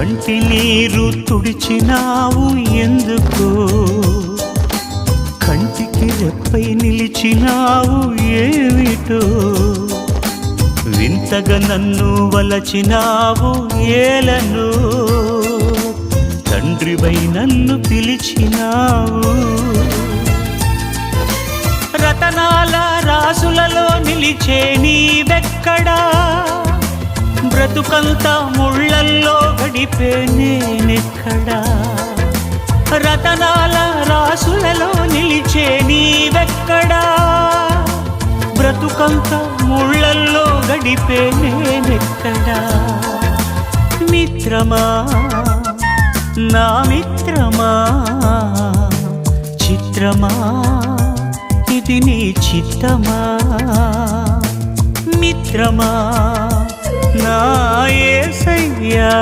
కంటి నీరు తుడిచినావు ఎందుకో, కంటికి రెప్పై నిలిచినావు ఏమిటో, వింతగా నన్ను వలచినావు ఏలను, తండ్రివై నన్ను పిలిచినావు. రతనాల రాసులలో నిలిచే నీవెక్కడా, బ్రతుకంతా ముళ్ళల్లో గడిపే నేనెక్కడా. రతనాల రాసులలో నిలిచే నీవెక్కడా, బ్రతుకంతా ముళ్ళల్లో గడిపే నేనెక్కడా. మిత్రమా నా మిత్రమా, చిత్రమా ఇది నీ చిత్తమా. మిత్రమా నా యేసయ్యా.